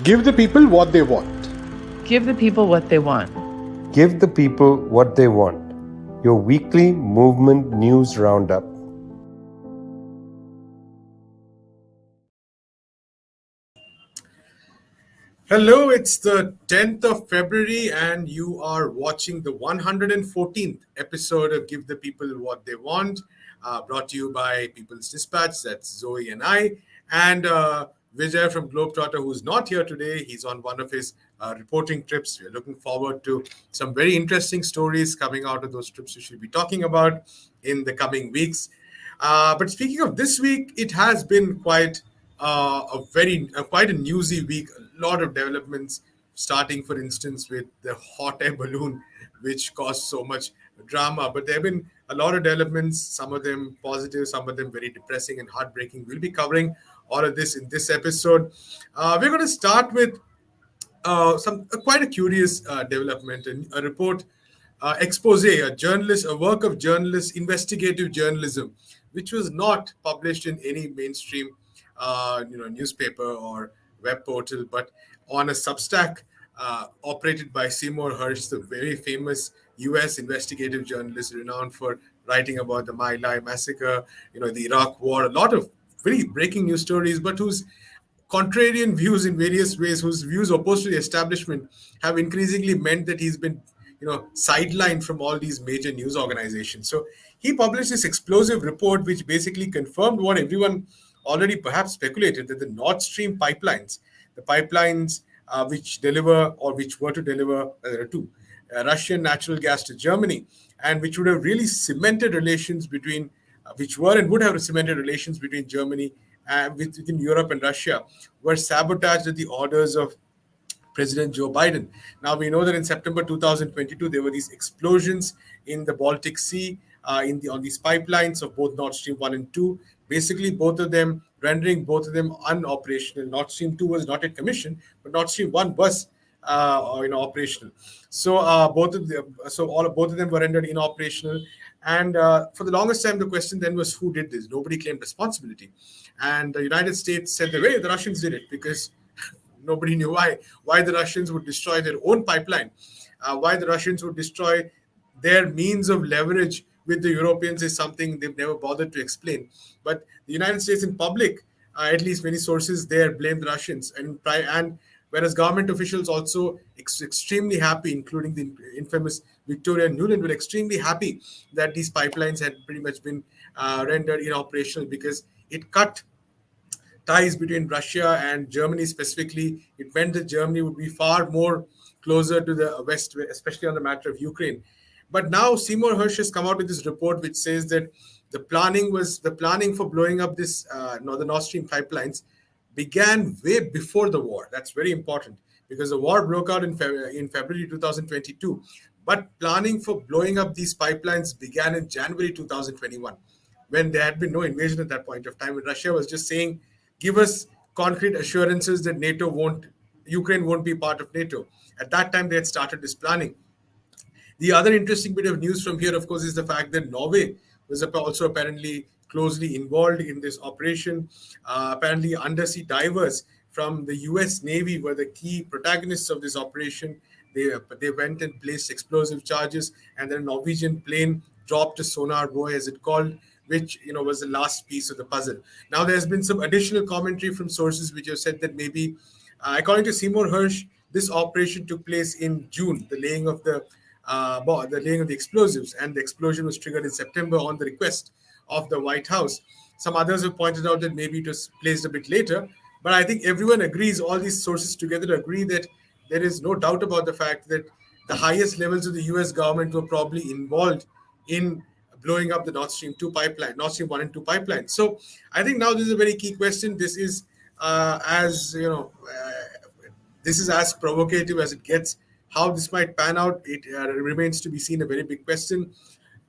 Give the people what they want. Give the people what they want. Give the people what they want. Your weekly movement news roundup. Hello, it's the 10th of February, and you are watching the 114th episode of Give the People What They Want, brought to you by People's Dispatch. That's Zoe and I. And Vijay from Globetrotter, who's not here today. He's on one of his reporting trips. We're looking forward to some very interesting stories coming out of those trips we should be talking about in the coming weeks. But speaking of this week, it has been quite quite a newsy week. A lot of developments, starting, for instance, with the hot air balloon, which caused so much drama. But there have been a lot of developments, some of them positive, some of them very depressing and heartbreaking. We'll be covering all of this in this episode. We're going to start with quite a curious development, a report, expose, a work of journalist, investigative journalism, which was not published in any mainstream newspaper or web portal, but on a Substack operated by Seymour Hersh, the very famous U.S. investigative journalist renowned for writing about the My Lai massacre, the Iraq War, a lot of very breaking news stories, but whose contrarian views in various ways, whose views opposed to the establishment, have increasingly meant that he's been sidelined from all these major news organizations. So he published this explosive report, which basically confirmed what everyone already perhaps speculated, that the Nordstream pipelines, the pipelines which deliver, or which were to deliver, Russian natural gas to Germany, and which would have really cemented relations between, which were and would have cemented relations between Germany within Europe and Russia, were sabotaged at the orders of President Joe Biden. Now, we know that in September 2022, there were these explosions in the Baltic Sea on these pipelines of both Nord Stream 1 and 2, basically rendering both of them unoperational. Nord Stream 2 was not yet commissioned, but Nord Stream 1 was operational. So both of them were rendered inoperational. And for the longest time, the question then was, who did this? Nobody claimed responsibility. And the United States said the Russians did it, because nobody knew why the Russians would destroy their own pipeline, why the Russians would destroy their means of leverage with the Europeans is something they've never bothered to explain. But the United States in public, at least many sources there, blamed the Russians, and whereas government officials also extremely happy, including the infamous Victoria Nuland, were extremely happy that these pipelines had pretty much been rendered inoperational, because it cut ties between Russia and Germany specifically. It meant that Germany would be far more closer to the West, especially on the matter of Ukraine. But now Seymour Hersh has come out with this report, which says that the planning for blowing up the Nord Stream pipelines began way before the war. That's very important, because the war broke out in February 2022. But planning for blowing up these pipelines began in January 2021, when there had been no invasion at that point of time, when Russia was just saying, give us concrete assurances that Ukraine won't be part of NATO. At that time, they had started this planning. The other interesting bit of news from here, of course, is the fact that Norway was also apparently closely involved in this operation. Apparently, undersea divers from the U.S. Navy were the key protagonists of this operation. They went and placed explosive charges, and then a Norwegian plane dropped a sonar buoy, as it called, which was the last piece of the puzzle. Now, there's been some additional commentary from sources which have said that maybe, according to Seymour Hersh, this operation took place in June, the laying of the explosives, and the explosion was triggered in September on the request of the White House. Some others have pointed out that maybe it was placed a bit later, but I think everyone agrees, all these sources together agree, that there is no doubt about the fact that the highest levels of the US government were probably involved in blowing up the Nord Stream 1 and 2 pipeline. So I think now this is a very key question. This is this is as provocative as it gets. How this might pan out, it remains to be seen, a very big question.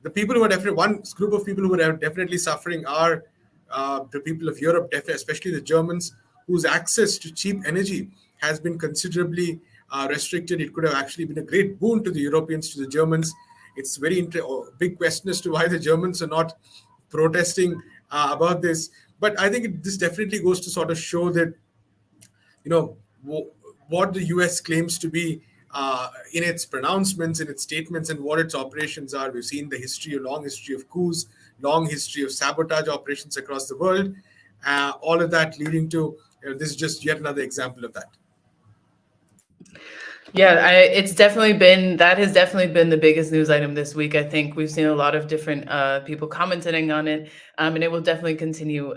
The people who are definitely, one group of people who are definitely suffering are the people of Europe, especially the Germans, whose access to cheap energy has been considerably restricted. It could have actually been a great boon to the Europeans, to the Germans. It's very big question as to why the Germans are not protesting about this. But I think this definitely goes to sort of show that, what the US claims to be in its pronouncements, in its statements, and what its operations are. We've seen the history, a long history of coups, long history of sabotage operations across the world. All of that leading to, this is just yet another example of that. Yeah, it's definitely been, that has definitely been the biggest news item this week. I think we've seen a lot of different people commenting on it, and it will definitely continue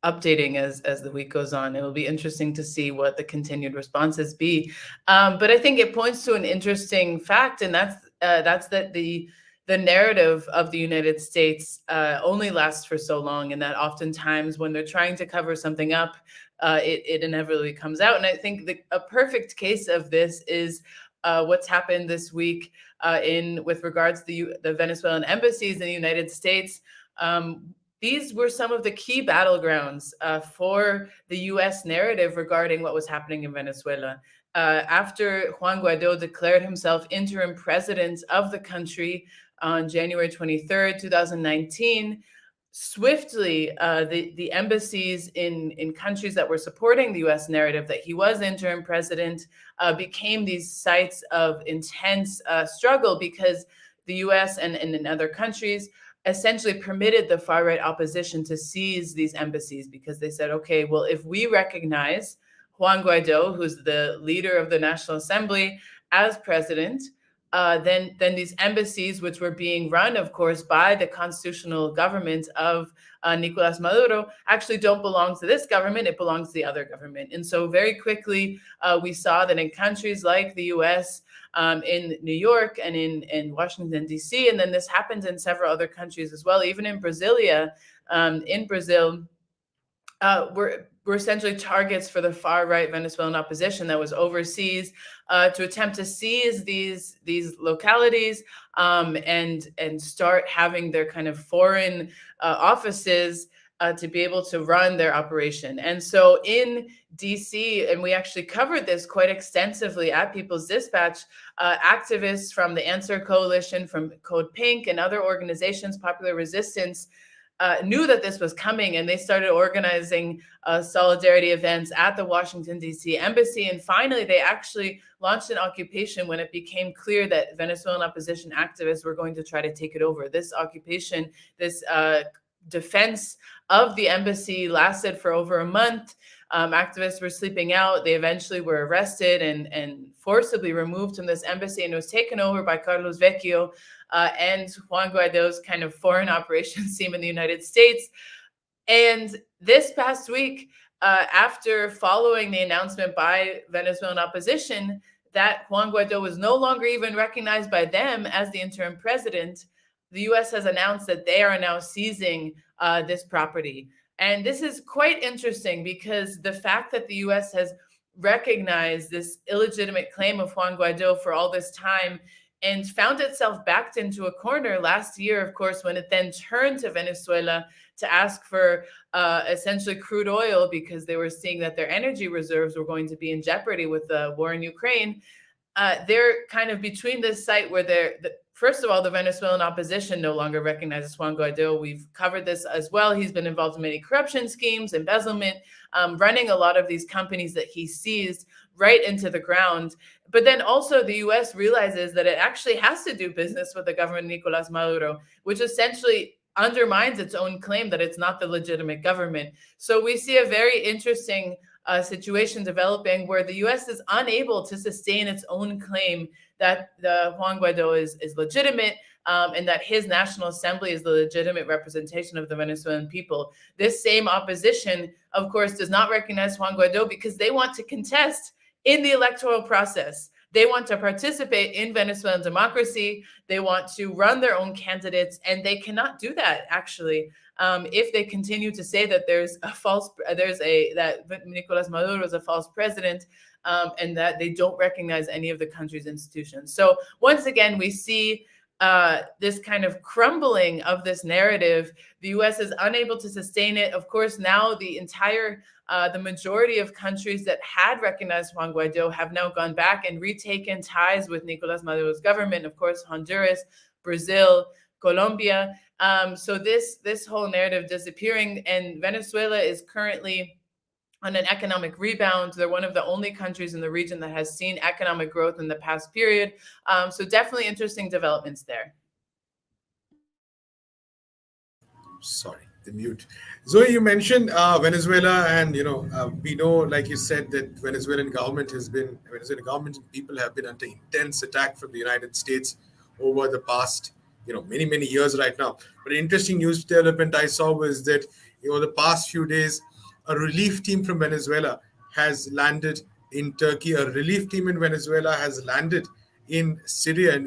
updating as the week goes on. It will be interesting to see what the continued responses be. But I think it points to an interesting fact, and that's that the narrative of the United States only lasts for so long, and that oftentimes when they're trying to cover something up, it inevitably comes out. And I think a perfect case of this is what's happened this week with regards to the Venezuelan embassies in the United States. These were some of the key battlegrounds for the U.S. narrative regarding what was happening in Venezuela. After Juan Guaido declared himself interim president of the country on January 23rd, 2019, swiftly, the embassies in countries that were supporting the U.S. narrative that he was interim president became these sites of intense struggle, because the U.S. and in other countries essentially permitted the far-right opposition to seize these embassies, because they said, okay, well, if we recognize Juan Guaido, who's the leader of the National Assembly, as president, then these embassies, which were being run, of course, by the constitutional government of Nicolas Maduro, actually don't belong to this government. It belongs to the other government. And so very quickly, we saw that in countries like the U.S., in New York and in Washington, D.C., and then this happened in several other countries as well, even in Brasilia, in Brazil, were essentially targets for the far-right Venezuelan opposition that was overseas to attempt to seize these localities and start having their kind of foreign offices to be able to run their operation. And so in DC, and we actually covered this quite extensively at People's Dispatch, activists from the Answer Coalition, from Code Pink and other organizations, Popular Resistance, knew that this was coming, and they started organizing solidarity events at the Washington, D.C. embassy. And finally, they actually launched an occupation when it became clear that Venezuelan opposition activists were going to try to take it over. This occupation, this defense of the embassy lasted for over a month. Activists were sleeping out. They eventually were arrested and forcibly removed from this embassy, and it was taken over by Carlos Vecchio and Juan Guaido's kind of foreign operations team in the United States. And this past week, after following the announcement by Venezuelan opposition that Juan Guaido was no longer even recognized by them as the interim president, the U.S. has announced that they are now seizing this property. And this is quite interesting, because the fact that the U.S. has recognized this illegitimate claim of Juan Guaido for all this time and found itself backed into a corner last year, of course, when it then turned to Venezuela to ask for essentially crude oil, because they were seeing that their energy reserves were going to be in jeopardy with the war in Ukraine. They're kind of between this site where first of all, the Venezuelan opposition no longer recognizes Juan Guaido. We've covered this as well. He's been involved in many corruption schemes, embezzlement, running a lot of these companies that he seized right into the ground. But then also the U.S. realizes that it actually has to do business with the government of Nicolas Maduro, which essentially undermines its own claim that it's not the legitimate government. So we see a very interesting situation developing where the U.S. is unable to sustain its own claim that the Juan Guaido is legitimate, and that his National Assembly is the legitimate representation of the Venezuelan people. This same opposition, of course, does not recognize Juan Guaido because they want to contest in the electoral process. They want to participate in Venezuelan democracy. They want to run their own candidates, and they cannot do that, actually, if they continue to say that that Nicolas Maduro is a false president, and that they don't recognize any of the country's institutions. So once again, we see this kind of crumbling of this narrative. The U.S. is unable to sustain it. Of course, now the majority of countries that had recognized Juan Guaido have now gone back and retaken ties with Nicolas Maduro's government. Of course, Honduras, Brazil, Colombia. So this whole narrative disappearing, and Venezuela is currently on an economic rebound. They're one of the only countries in the region that has seen economic growth in the past period. So definitely interesting developments there. Sorry, the mute. Zoe, you mentioned Venezuela, and we know, like you said, that Venezuelan government and people have been under intense attack from the United States over the past many years right now. But an interesting news development I saw was that the past few days, a relief team from Venezuela has landed in Turkey. A relief team in Venezuela has landed in Syria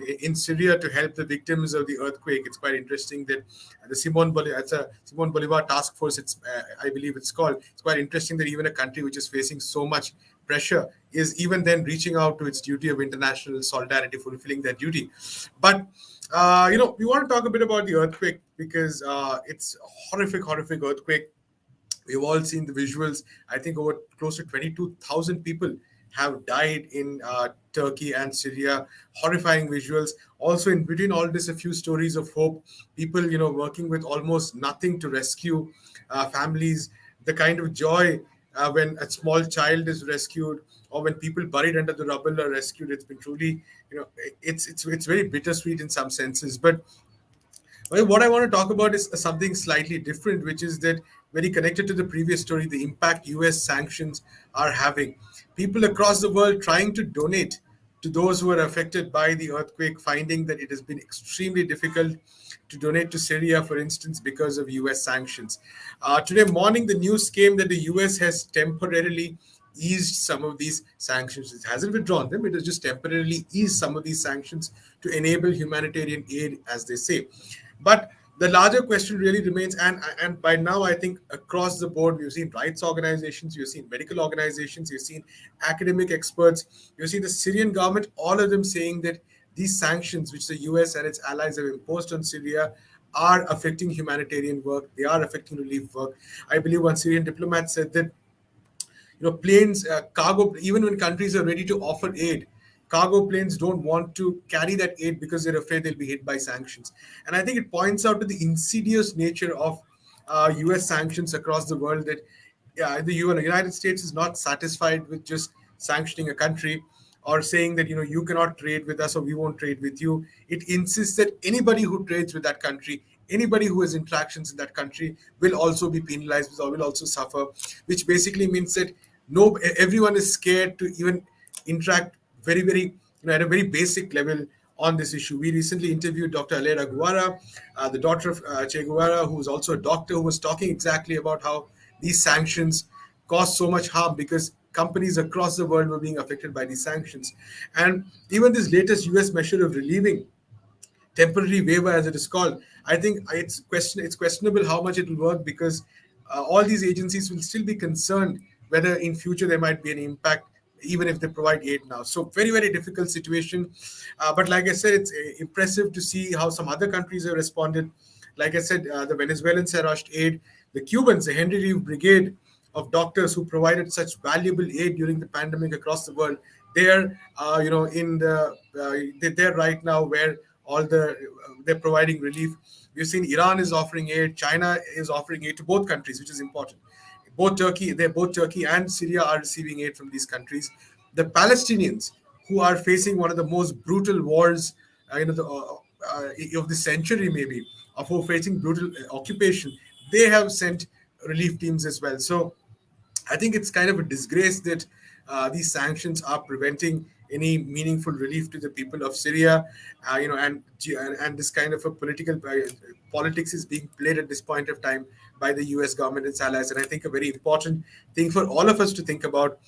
to help the victims of the earthquake. It's quite interesting that the Simon Bolivar task force, I believe it's called. It's quite interesting that even a country which is facing so much pressure is even then reaching out to its duty of international solidarity, fulfilling their duty. But we want to talk a bit about the earthquake because it's a horrific earthquake. We've all seen the visuals. I think over close to 22,000 people have died in Turkey and Syria. Horrifying visuals. Also, in between all this, a few stories of hope. People, working with almost nothing to rescue families. The kind of joy when a small child is rescued, or when people buried under the rubble are rescued. It's been truly, it's very bittersweet in some senses. But what I want to talk about is something slightly different, which is that very connected to the previous story, the impact US sanctions are having. People across the world trying to donate to those who are affected by the earthquake, finding that it has been extremely difficult to donate to Syria, for instance, because of US sanctions. Today morning, the news came that the US has temporarily eased some of these sanctions. It hasn't withdrawn them. It has just temporarily eased some of these sanctions to enable humanitarian aid, as they say. But the larger question really remains, and by now I think across the board, we've seen rights organizations, you've seen medical organizations, you've seen academic experts, you've seen the Syrian government, all of them saying that these sanctions which the US and its allies have imposed on Syria are affecting humanitarian work, they are affecting relief work. I believe one Syrian diplomat said that planes, cargo, even when countries are ready to offer aid, cargo planes don't want to carry that aid because they're afraid they'll be hit by sanctions. And I think it points out to the insidious nature of US sanctions across the world, that the United States is not satisfied with just sanctioning a country or saying that you cannot trade with us or we won't trade with you. It insists that anybody who trades with that country, anybody who has interactions in that country, will also be penalized or will also suffer, which basically means that everyone is scared to even interact very at a very basic level on this issue. We recently interviewed Dr. Alera Guevara, the daughter of Che Guevara, who is also a doctor, who was talking exactly about how these sanctions cause so much harm because companies across the world were being affected by these sanctions. And even this latest US measure of relieving, temporary waiver as it is called, I think it's questionable how much it will work, because all these agencies will still be concerned whether in future there might be an impact even if they provide aid now. So very difficult situation. But like I said, it's impressive to see how some other countries have responded. Like I said, the Venezuelans have rushed aid. The Cubans, the Henry Reeve Brigade of doctors who provided such valuable aid during the pandemic across the world, they're they're right now where they're providing relief. We've seen Iran is offering aid, China is offering aid to both countries, which is important. Both Turkey and Syria are receiving aid from these countries. The Palestinians, who are facing one of the most brutal wars of the century, maybe, of who are facing brutal occupation, they have sent relief teams as well. So I think it's kind of a disgrace that these sanctions are preventing any meaningful relief to the people of Syria, and this kind of a politics is being played at this point of time by the US government and its allies. And I think a very important thing for all of us to think about,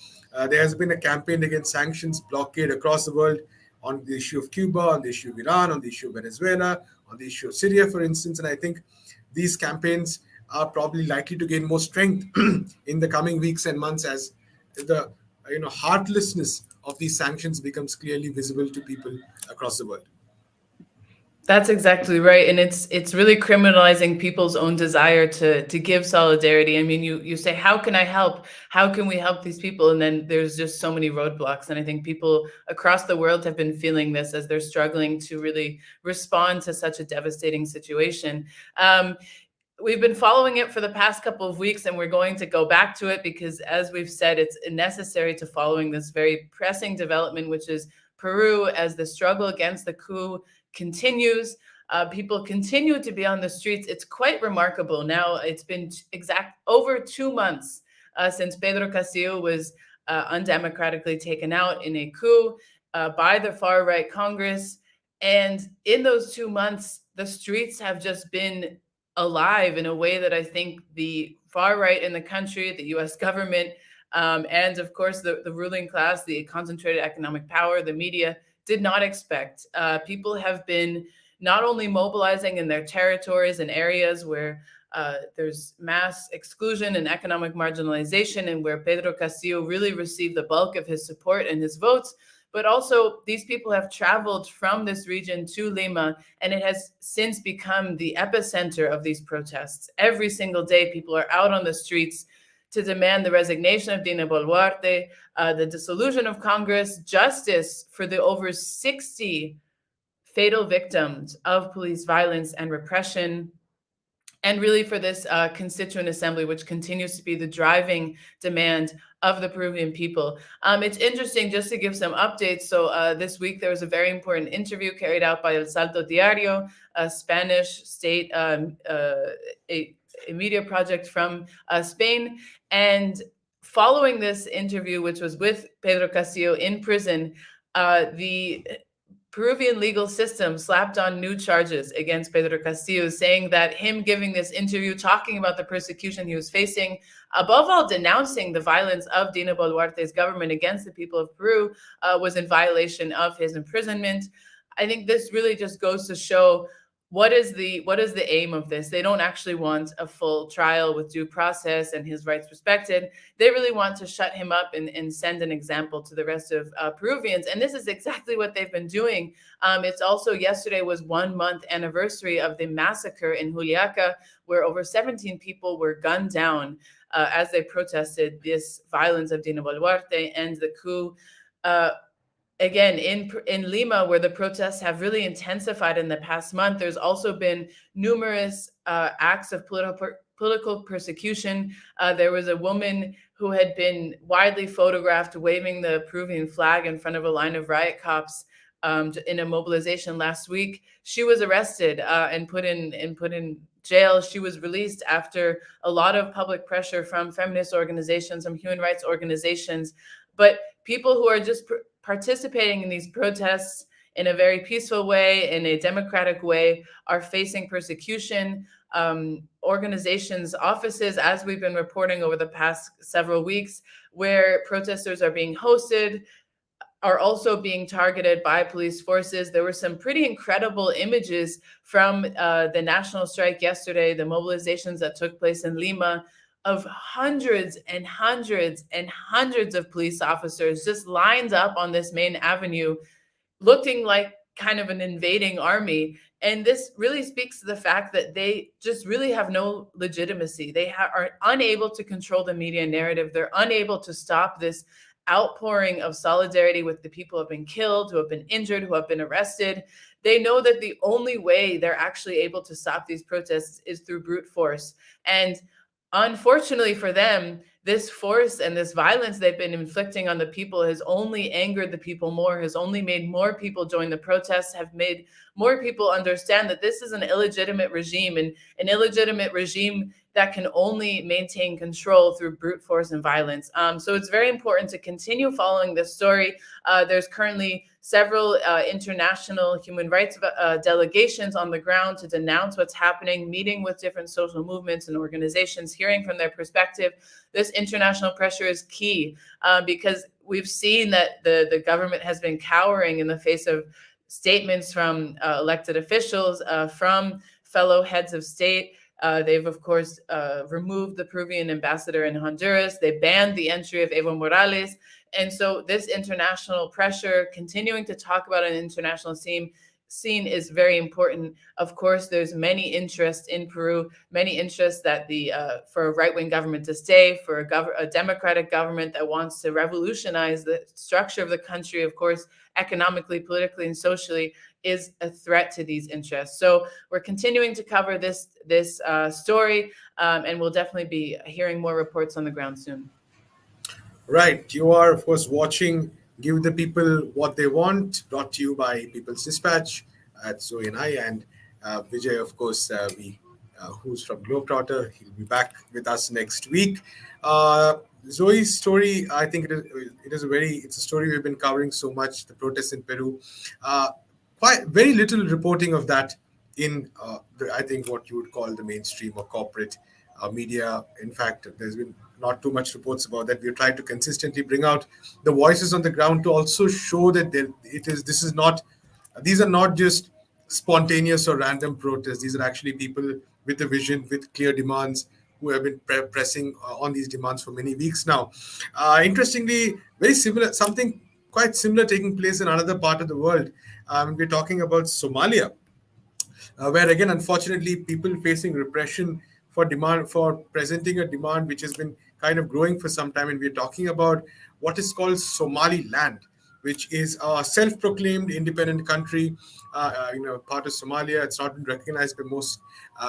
there has been a campaign against sanctions, blockade across the world on the issue of Cuba, on the issue of Iran, on the issue of Venezuela, on the issue of Syria, for instance. And I think these campaigns are probably likely to gain more strength in the coming weeks and months as the heartlessness of these sanctions becomes clearly visible to people across the world. That's exactly right. And it's really criminalizing people's own desire to give solidarity. I mean, you say, how can I help? How can we help these people? And then there's just so many roadblocks. And I think people across the world have been feeling this as they're struggling to really respond to such a devastating situation. we've been following it for the past couple of weeks, and we're going to go back to it because, as we've said, it's necessary to following this very pressing development, which is Peru, as the struggle against the coup continues. People continue to be on the streets. It's quite remarkable. Now, it's been over 2 months since Pedro Castillo was undemocratically taken out in a coup by the far-right Congress. And in those 2 months, the streets have just been alive in a way that I think the far right in the country, the US government, and of course the ruling class, the concentrated economic power, the media, did not expect. People have been not only mobilizing in their territories and areas where there's mass exclusion and economic marginalization, and where Pedro Castillo really received the bulk of his support and his votes, but also these people have traveled from this region to Lima, and it has since become the epicenter of these protests. Every single day, people are out on the streets to demand the resignation of Dina Boluarte, the dissolution of Congress, justice for the over 60 fatal victims of police violence and repression, and really for this constituent assembly, which continues to be the driving demand of the Peruvian people. It's interesting, just to give some updates. So this week, there was a very important interview carried out by El Salto Diario, a Spanish state a media project from Spain. And following this interview, which was with Pedro Castillo in prison, the Peruvian legal system slapped on new charges against Pedro Castillo, saying that him giving this interview, talking about the persecution he was facing, above all denouncing the violence of Dina Boluarte's government against the people of Peru, was in violation of his imprisonment. I think this really just goes to show what is the aim of this. They don't actually want a full trial with due process and his rights respected. They really want to shut him up and send an example to the rest of Peruvians. And this is exactly what they've been doing. It's also, yesterday was 1 month anniversary of the massacre in Juliaca, where over 17 people were gunned down as they protested this violence of Dina Boluarte and the coup. Again, in Lima, where the protests have really intensified in the past month, there's also been numerous acts of political persecution. There was a woman who had been widely photographed waving the Peruvian flag in front of a line of riot cops in a mobilization last week. She was arrested and put in jail. She was released after a lot of public pressure from feminist organizations, from human rights organizations. But people who are just participating in these protests in a very peaceful way, in a democratic way, are facing persecution. Organizations, offices, as we've been reporting over the past several weeks, where protesters are being hosted, are also being targeted by police forces. There were some pretty incredible images from the national strike yesterday, the mobilizations that took place in Lima, of hundreds and hundreds and hundreds of police officers just lined up on this main avenue, looking like kind of an invading army. And this really speaks to the fact that they just really have no legitimacy. They are unable to control the media narrative. They're unable to stop this outpouring of solidarity with the people who have been killed, who have been injured, who have been arrested. They know that the only way they're actually able to stop these protests is through brute force. And unfortunately for them, this force and this violence they've been inflicting on the people has only angered the people more, has only made more people join the protests, have made more people understand that this is an illegitimate regime, and an illegitimate regime that can only maintain control through brute force and violence. So it's very important to continue following this story. There's currently several international human rights delegations on the ground to denounce what's happening, meeting with different social movements and organizations, hearing from their perspective. This international pressure is key because we've seen that the government has been cowering in the face of statements from elected officials, from fellow heads of state. They've, of course, removed the Peruvian ambassador in Honduras. They banned the entry of Evo Morales. And so this international pressure, continuing to talk about an international scene is very important. Of course, there's many interests in Peru, many interests that for a right-wing government to stay, for a democratic government that wants to revolutionize the structure of the country, of course, economically, politically, and socially. is a threat to these interests. So we're continuing to cover this story, and we'll definitely be hearing more reports on the ground soon. Right. You are, of course, watching Give the People What They Want, brought to you by People's Dispatch at Zoe and I. And Vijay, of course, who's from Globetrotter. He'll be back with us next week. Zoe's story, I think it's a story we've been covering so much, the protests in Peru. Quite very little reporting of that in, I think, what you would call the mainstream or corporate media. In fact, there's been not too much reports about that. We're trying to consistently bring out the voices on the ground to also show that these are not just spontaneous or random protests. These are actually people with a vision, with clear demands, who have been pressing on these demands for many weeks now. Interestingly, very similar, something quite similar taking place in another part of the world. We're talking about Somalia, where again, unfortunately, people facing repression for presenting a demand which has been kind of growing for some time. And we're talking about what is called Somaliland, which is a self-proclaimed independent country, part of Somalia. It's not been recognized by most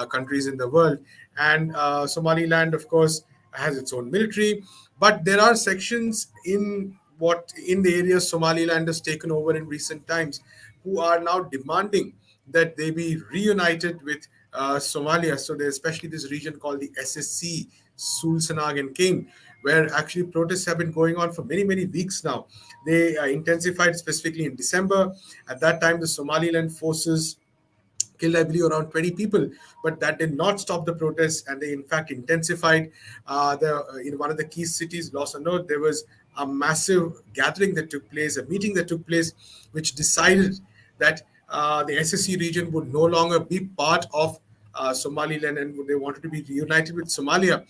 countries in the world. And Somaliland, of course, has its own military. But there are sections in the areas Somaliland has taken over in recent times who are now demanding that they be reunited with Somalia. So there's especially this region called the SSC, Sulsanag and Kane, where actually protests have been going on for many, many weeks now. They intensified specifically in December. At that time, the Somaliland forces killed, I believe, around 20 people, but that did not stop the protests, and they in fact intensified. In one of the key cities, Los Anod, there was a massive gathering that took place, a meeting that took place, which decided that the SSC region would no longer be part of Somaliland, and they wanted to be reunited with Somalia.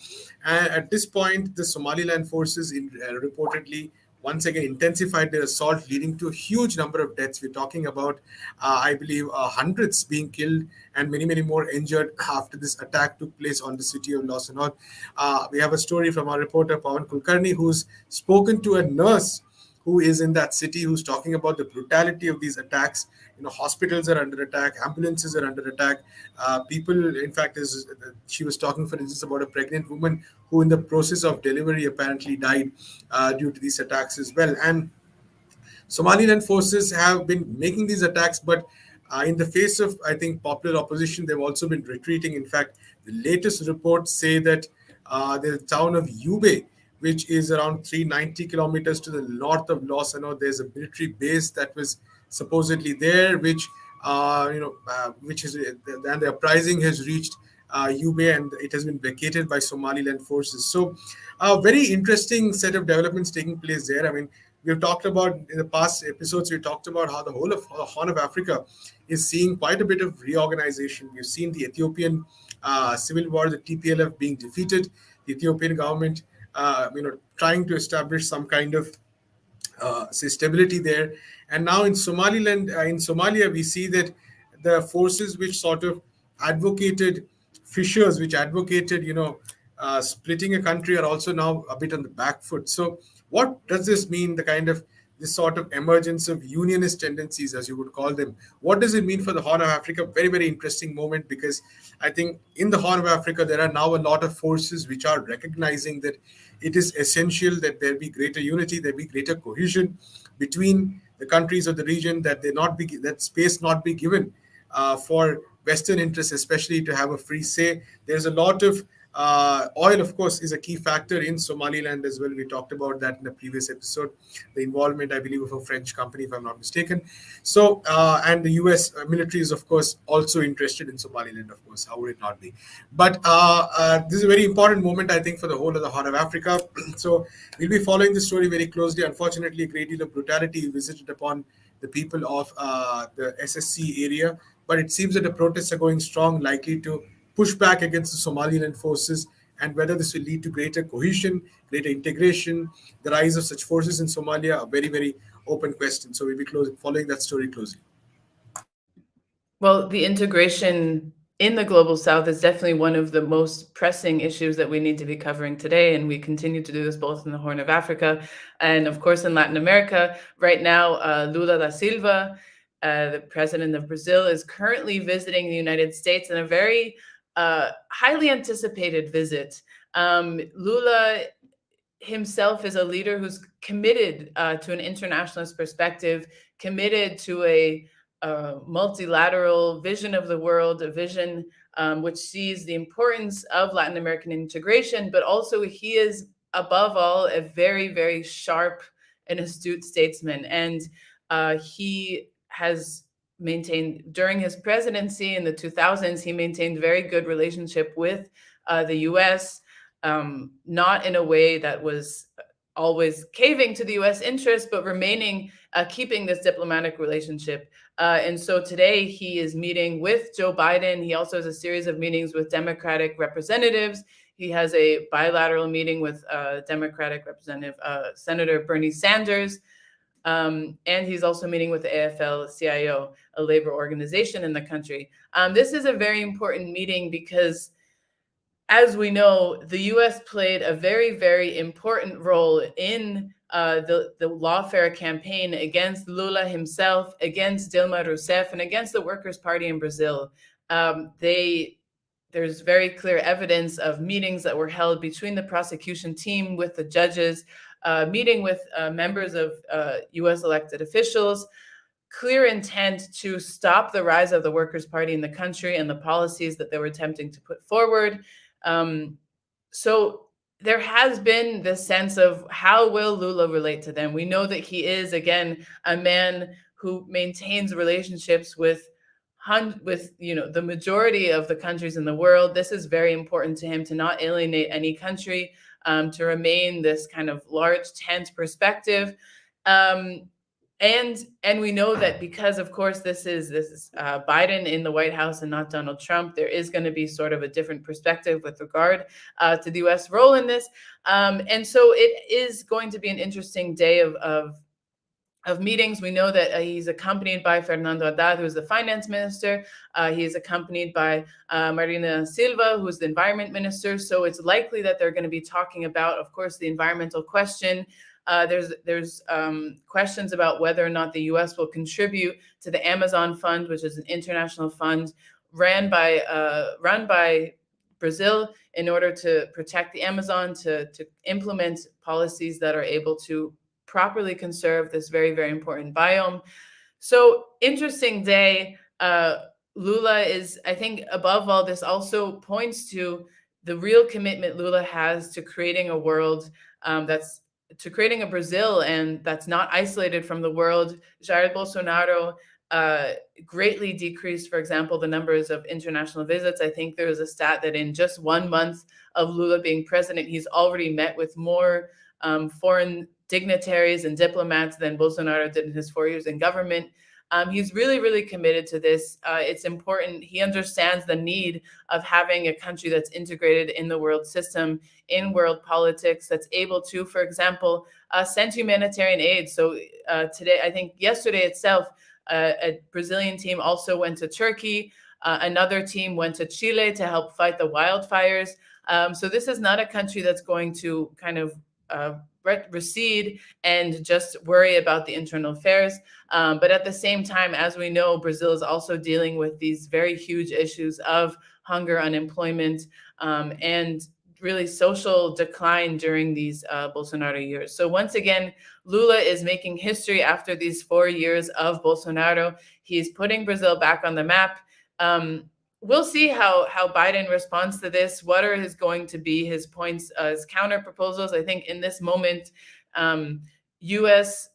And at this point, the Somaliland forces reportedly once again intensified their assault, leading to a huge number of deaths. We're talking about, I believe, hundreds being killed and many, many more injured after this attack took place on the city of Los Anod. We have a story from our reporter, Pawan Kulkarni, who's spoken to a nurse who is in that city, who's talking about the brutality of these attacks. Hospitals are under attack, ambulances are under attack. People, in fact, she was talking, for instance, about a pregnant woman who, in the process of delivery, apparently died due to these attacks as well. And Somaliland forces have been making these attacks, but in the face of, I think, popular opposition, they've also been retreating. In fact, the latest reports say that the town of Ube, which is around 390 kilometers to the north of Los Anod, there's a military base that was supposedly there, which is, and the uprising has reached Ube, and it has been vacated by Somaliland forces. So a very interesting set of developments taking place there. I mean, we've talked about, in the past episodes, we talked about how the whole of the Horn of Africa is seeing quite a bit of reorganization. We've seen the Ethiopian civil war, the TPLF being defeated, the Ethiopian government trying to establish some kind of stability there. And now in Somaliland, in Somalia, we see that the forces which sort of advocated fissures, which advocated, splitting a country, are also now a bit on the back foot. So what does this mean, this sort of emergence of unionist tendencies, as you would call them? What does it mean for the Horn of Africa? Very, very interesting moment, because I think in the Horn of Africa, there are now a lot of forces which are recognizing that it is essential that there be greater unity, there be greater cohesion between the countries of the region, that space not be given for Western interests, especially to have a free say. There's a lot of oil, of course, is a key factor in Somaliland as well. We talked about that in a previous episode. The involvement, I believe, of a French company, if I'm not mistaken. So, and the US military is, of course, also interested in Somaliland, of course. How would it not be? But this is a very important moment, I think, for the whole of the Horn of Africa. So we'll be following this story very closely. Unfortunately, a great deal of brutality visited upon the people of the SSC area. But it seems that the protests are going strong, likely to push back against the Somaliland forces, and whether this will lead to greater cohesion, greater integration, the rise of such forces in Somalia, a very, very open question. So we'll be following that story closely. Well, the integration in the Global South is definitely one of the most pressing issues that we need to be covering today, and we continue to do this both in the Horn of Africa and, of course, in Latin America. Right now, Lula da Silva the president of Brazil, is currently visiting the United States in a very highly anticipated visit. Lula himself is a leader who's committed to an internationalist perspective, committed to a multilateral vision of the world, a vision which sees the importance of Latin American integration, but also he is, above all, a very, very sharp and astute statesman. And he has maintained, during his presidency in the 2000s, he maintained very good relationship with the US, not in a way that was always caving to the US interests, but remaining, keeping this diplomatic relationship. And so today he is meeting with Joe Biden. He also has a series of meetings with Democratic representatives. He has a bilateral meeting with Democratic Representative Senator Bernie Sanders. And he's also meeting with the AFL-CIO, a labor organization in the country. This is a very important meeting because, as we know, the U.S. played a very, very important role in the lawfare campaign against Lula himself, against Dilma Rousseff, and against the Workers' Party in Brazil. There's very clear evidence of meetings that were held between the prosecution team with the judges, meeting with members of U.S. elected officials, clear intent to stop the rise of the Workers' Party in the country and the policies that they were attempting to put forward. So there has been this sense of how will Lula relate to them? We know that he is, again, a man who maintains relationships with the majority of the countries in the world. This is very important to him, to not alienate any country, to remain this kind of large tent perspective. And we know that because, of course, this is Biden in the White House and not Donald Trump, there is going to be sort of a different perspective with regard to the U.S. role in this. And so it is going to be an interesting day of meetings. We know that he's accompanied by Fernando Haddad, who is the finance minister. He is accompanied by Marina Silva, who is the environment minister. So it's likely that they're going to be talking about, of course, the environmental question. There's questions about whether or not the U.S. will contribute to the Amazon Fund, which is an international fund run by Brazil in order to protect the Amazon, to implement policies that are able to properly conserve this very, very important biome. So interesting day. Lula is, I think, above all, this also points to the real commitment Lula has to creating a world to creating a Brazil and that's not isolated from the world. Jair Bolsonaro greatly decreased, for example, the numbers of international visits. I think there was a stat that in just 1 month of Lula being president, he's already met with more foreign dignitaries and diplomats than Bolsonaro did in his 4 years in government. He's really, really committed to this. It's important. He understands the need of having a country that's integrated in the world system, in world politics, that's able to, for example, send humanitarian aid. So today, I think yesterday itself, a Brazilian team also went to Turkey. Another team went to Chile to help fight the wildfires. So this is not a country that's going to kind of recede and just worry about the internal affairs. But at the same time, as we know, Brazil is also dealing with these very huge issues of hunger, unemployment, and really social decline during these Bolsonaro years. So once again, Lula is making history after these 4 years of Bolsonaro. He's putting Brazil back on the map. We'll see how Biden responds to this. What are going to be his points, his counter proposals? I think in this moment, U.S.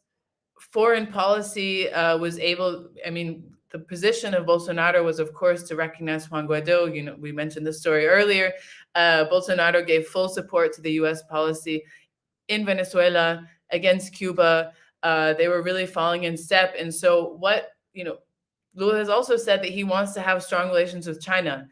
foreign policy was able, the position of Bolsonaro was, of course, to recognize Juan Guaido. We mentioned this story earlier. Bolsonaro gave full support to the U.S. policy in Venezuela, against Cuba. They were really falling in step. And so Lula has also said that he wants to have strong relations with China.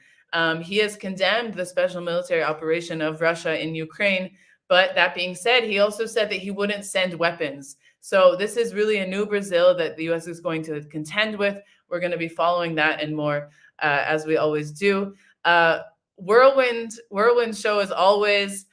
He has condemned the special military operation of Russia in Ukraine. But that being said, he also said that he wouldn't send weapons. So this is really a new Brazil that the U.S. is going to contend with. We're going to be following that and more, as we always do. Whirlwind show as always.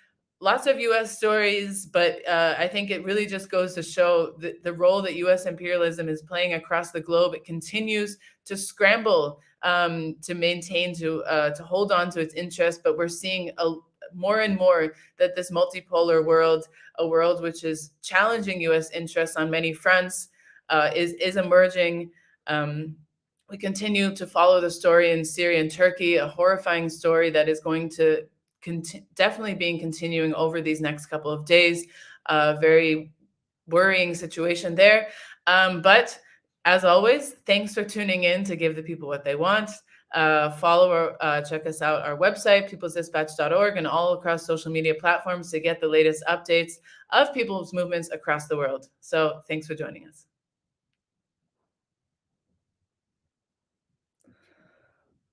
lots of U.S. stories, but I think it really just goes to show the role that U.S. imperialism is playing across the globe. It continues to scramble to maintain, to hold on to its interests, but we're seeing more and more that this multipolar world, a world which is challenging U.S. interests on many fronts, is emerging. We continue to follow the story in Syria and Turkey, a horrifying story that is going to definitely being continuing over these next couple of days. Very worrying situation there. But as always, thanks for tuning in to Give the People What They Want. Follow or check us out, our website, peoplesdispatch.org, and all across social media platforms to get the latest updates of people's movements across the world. So thanks for joining us.